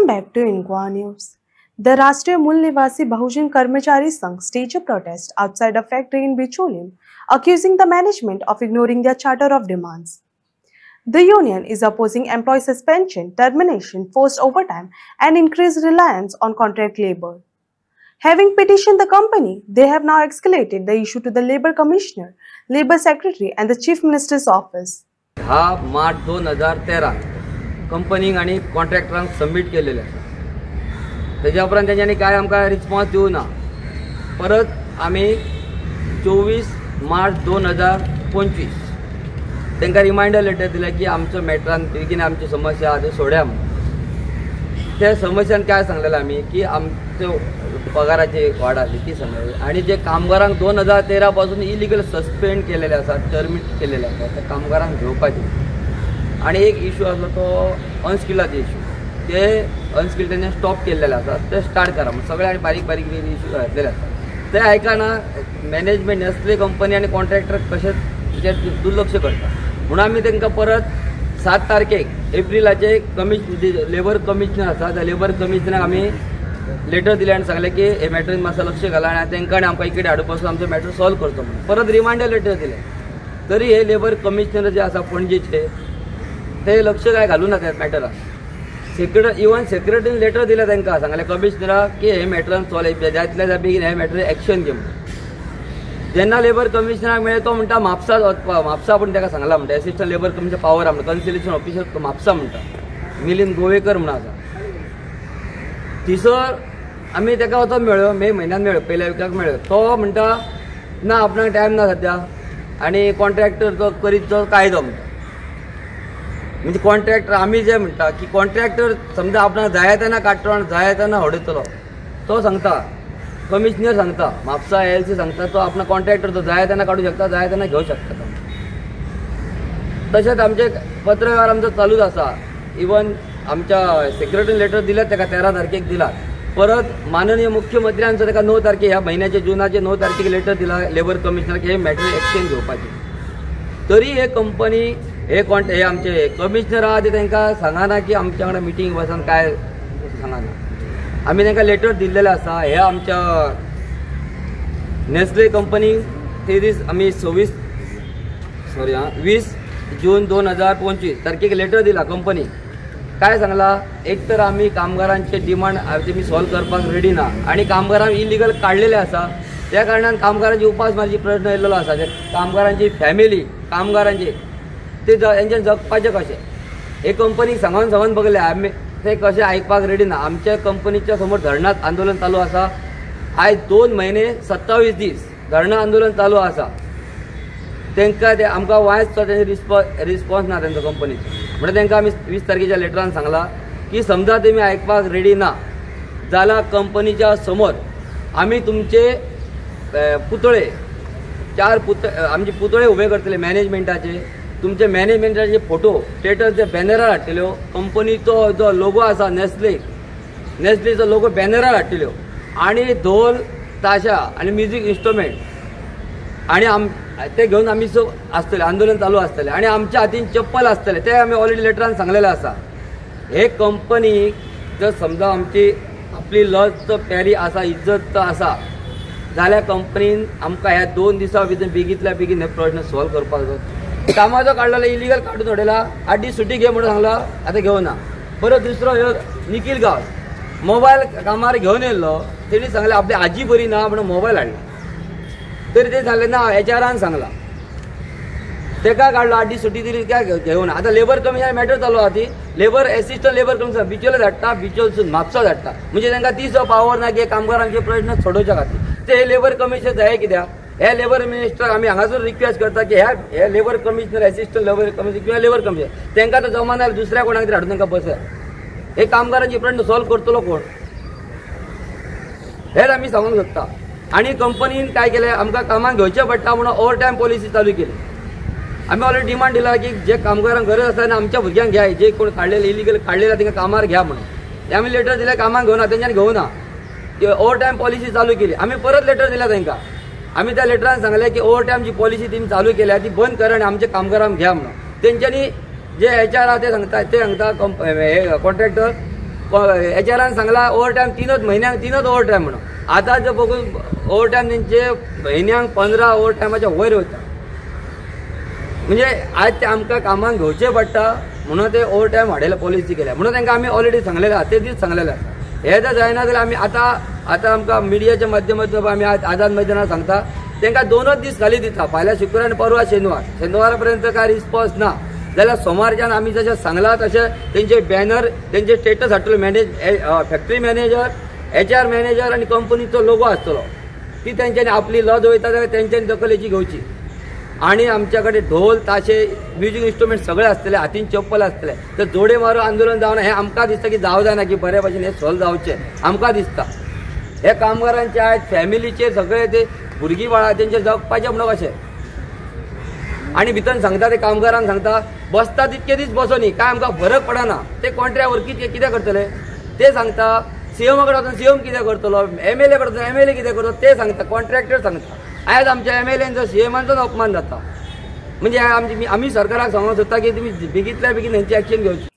Welcome back to Inqua News. The Rashtriya Mool Nivasi Bahujan Karmachari Sangh staged a protest outside a factory in Bicholim, accusing the management of ignoring their charter of demands. The union is opposing employee suspension, termination, forced overtime, and increased reliance on contract labor. Having petitioned the company, they have now escalated the issue to the Labour Commissioner, Labour Secretary, and the Chief Minister's office. March 2013 कंपनीक आणि कॉन्ट्रॅक्टरांक submit केलेले आसा. तेज्या उपरांत तेंच्यांनी काय आमकां response दिवना. परत आमी 24 मार्च 2025 तांकां रिमाइंडर लेटर दिलें की आमचो मॅटरान बेगीन आमची समस्या आहा त्यो सोड्या म्हणून. त्या समस्यान काय सांगलेलें आमी की आमच्यो पगाराची वाड आसली ती सांगलेली आनी जे कामगारांक 2013 पासून इलिगल सस्पेंड केलेले आसा, टर्मिनेट केलेले आसा, त्या कामगारांक घेवपाचे. आणि एक इश्यू आसलो तो अनस्किल्डाचो इश्यू. ते अनस्किल्ड तेंच्यान स्टॉप केलेले आसा, ते स्टार्ट करा म्हणून सगळे आनी बारीक बारीक इश्यू घातलेले आसा. ते आयकना मॅनेजमेंट नेस्ले कंपनी आनी कॉन्ट्रॅक्टर कशे दुर्लक्ष करता म्हणून आमी तांकां परत 7 तारखेक एप्रिलाचे लेबर कमिशनर आसा त्या लेबर कमिशनराक आमी लेटर दिलें आनी सांगलें की हे मॅटरीन मातसो लक्ष घाला आनी तांकां आमकां इकडे हाडून पासून आमचो मॅटर सॉल्व करचो म्हणून परत रिमाइंडर लेटर दिलें. तरी हे लेबर कमिशनर जे आसा पणजेचे ते लक्ष काय घालूं ना त्या मॅटराक. इवन सेक्रेटरीन लेटर दिलें तांकां, सांगलें कमिशनराक की हे मॅटरान सॉल्व जातल्या बेगीन हे मॅटर एक्शन घे म्हणून. जेन्ना लेबर कमिशनराक मेळ्ळें तो म्हणटा म्हापसा वचपा. म्हापसा पूण ताका सांगला म्हणटा एसिस्टंट लेबर कमिशनर पावर आहा म्हणटा, कन्सिलेशन ऑफिसर म्हापसा म्हणटा, मिलिंद गोवेकर म्हणून आसा. थिसर आमी ताका वचोन मेळ्ळो, मे म्हयन्यान मेळ्ळो, पयल्या विकाक मेळ्ळो. तो म्हणटा ना आपणाक टायम ना सद्या आनी कॉन्ट्रॅक्टर तो करीत तो कायदो म्हणटा. म्हणजे कॉन्ट्रॅक्टर आमी जे म्हणटा की कॉन्ट्रॅक्टर समजा आपणाक जाय तेन्ना काडटलो आनी जाय तेन्ना होडयतलो तो सांगता. कमिशनर सांगता, म्हापसा LC सांगता तो आपणा कॉन्ट्रॅक्टर तो जाय तेन्ना काडूं शकता, जाय तेन्ना घेवं शकता. तशेंच आमचे पत्रव्यवहार आमचो चालूच आसा. इवन आमच्या सेक्रेटरीन लेटर दिलें ताका 13 तारखेक दिला. परत माननीय मुख्यमंत्र्यांचो ताका 9 तारखेक ह्या म्हयन्याच्या जुनाचे 9 तारखेक लेटर दिला लेबर कमिशनराक हे मॅटर एक्सचेंज घेवपाची. तरी हे कंपनी हे आमचे कमिशनर आहा ते तांकां सांगना की आमच्या वांगडा मिटींग बसन काय सांगना. आमी तांकां लेटर दिल्लेले आसा. हे आमच्या नेस्ले कंपनी ते दीस आमी 20 जून 2025 तारखेक लेटर दिला कंपनी. काय सांगला, एक तर आमी कामगारांचे डिमांड आमी सॉल्व करपाक रेडी ना आनी कामगारांक इलिगल काडलेले आसा. त्या कारणान कामगारांची उपासमारीची प्रश्न येयल्लो आसा. कामगारांची फॅमिली कामगारांचे ते हेंच्यान जगपाचें कशें. हे कंपनीक सांगून बघले आमी ते कशें आयकपाक रेडी ना. आमच्या कंपनीच्या समोर धरणात आंदोलन चालू आसा. आयज 2 महिने 27 दीस धरणा आंदोलन चालू आसा. तांकां ते आमकां वायचो रिस्पॉन्स ना तांचो कंपनीचो. म्हणजे तांकां आमी 20 तारखेच्या लेटरान सांगला की समजा तुमी आयकपाक रेडी ना जाल्यार कंपनीच्या समोर आमी तुमचे पुतळे 4 आमचे पुतळे उबे करतले मॅनेजमेंटाचे. तुमचे मॅनेजमेंटाचे फोटो स्टेटसचे बॅनरार हाडटल्यो. कंपनीचो जो लोगो आसा नेस्लेचो लोगो बॅनरार हाडटल्यो आनी ढोल ताशा आनी म्युजीक इन्स्ट्रुमेंट आनी ते घेवन आमी आसतले आंदोलन चालू आसतले आनी आमच्या हातीन चप्पल आसतले. ते आमी ऑलरेडी लेटरान सांगलेले आसा. हे कंपनीक जर समजा आमची आपली लज प्यारी आसा, इज्जत आसा जाल्यार कंपनीन आमकां ह्या 2 दिसां भितर बेगींतल्या बेगीन हे प्रश्न सॉल्व करपाक जाय. कामाचो काडलेलो इलिगल काडून उडयला. 8 दीस सुटी घे म्हणून सांगला, आतां घेवना. परत दुसरो ह्यो निखील गांव मोबायल कामार घेवन येयल्लो. तेणी सांगलें आपली आजी बरी ना म्हणून मोबायल हाडला. तरी ते सांगलें ना HRान सांगला. ताका काडलो 8 दीस सुटी तरी काय घेवना. आतां लेबर कमिशनर मॅटर चालू आहा. ती लेबर एसिस्टंट लेबर कमिशनर बिचोले धाडटा, बिचोलसून म्हापसा धाडटा. म्हणजे तांकां तीचो पावर ना की कामगारांचे प्रश्न सोडोवच्या खातीर. ते लेबर कमिशनर जाय कित्याक. हे लेबर मिनिस्टर आमी हांगासर रिक्वेस्ट करता की हे labour commissioner assistant labour commissioner किंवा लेबर कमिशनर तांकां तो जमाना दुसऱ्या कोणाक तरी हाडून तांकां बसया. हे कामगारांचे प्रश्न सॉल्व करतलो कोण हेच आमी सांगूंक सोदता. आनी कंपनीन काय केलें, आमकां कामाक घेवचें पडटा म्हणून ओवर टायम पॉलिसी चालू केली. आमी ऑलरेडी डिमांड दिला की जे कामगारांक गरज आसा आनी आमच्या भुरग्यांक घ्या, जे कोण काडलेले इलिगल काडलेले तांकां कामार घ्या म्हणून. ते आमी लेटर दिले कामाक घेवना, तेंच्यांनी घेवना. ओवर टायम पॉलिसी चालू केली. आमी परत लेटर दिला तांकां. आमी त्या लेटरान सांगलें की ओवर टायम जी पॉलिसी तेमी चालू केल्या ती बंद करा आनी आमच्या कामगारांक घ्या म्हणून. तेंच्यांनी जे HR आहा ते सांगता कॉन्ट्रॅक्टर एचआरान सांगला ओव्हर टायम 3 महिन्यांक 3 ओव्हर टायम म्हणून. आता जर बघून ओव्हर टायम त्यांचे म्हयन्यांक 15 ओव्हर टायमाच्या वयर वता. म्हणजे आज ते आमकां कामाक घेवचें पडटा म्हणून ते ओव्हर टायम वाडयला पॉलिसी केल्या. म्हणून तांकां आमी ऑलरेडी सांगलेलें आसा, ते दीस सांगलेले आसा. हे जर जायना जाल्यार आमी आतां आमकां मिडियाच्या माध्यमांतून आमी आझाद मैदानार सांगता तांकां 2च दीस खाली दिता. फाल्यां शुक्रार आनी परवा शेनवार पर्यंत काय रिस्पॉन्स ना जाल्यार सोमारच्यान आमी जशें सांगलां तशें तेंचे बॅनर तेंचे स्टेटस हाडटलो. फॅक्टरी मॅनेजर, HR मॅनेजर आनी कंपनीचो लोगो आसतलो. ती तेंच्यांनी आपली लज वयता जाल्यार तेंच्यांनी दखलेची घेवची. आणि आमच्या कडेन ढोल ताशे म्युझिक इन्स्ट्रुमेंट सगळे आसतले, हातीन चप्पल आसतले. तर जोडे मारो आंदोलन जावना हे आमकां दिसता की जावं जायना की बऱ्या भशेन हे सॉल्व जावचें आमकां दिसता. हे कामगारांचे आयज फॅमिलीचेर सगळे ते भुरगीं बाळां तेंचेर जगपाचें म्हणून कशें. आणि भितर सांगता ते कामगारांक सांगता बसता तितके दीस बसोनी काय आमकां फरक पडना. ते कॉन्ट्रॅक्ट वर्क कितें करतले ते सांगता. CM कडेन वचून CM कितें करतलो, MLA कडेन वचून MLA कितें करतलो ते सांगता. कॉन्ट्रॅक्टर सांगता. आयज आमच्या MLAंचो CMांचोच अपमान जाता. म्हणजे आमी सरकाराक सांगूंक सोदता की तुमी बेगींतल्या बेगीन हेंची एक्शन घेवची.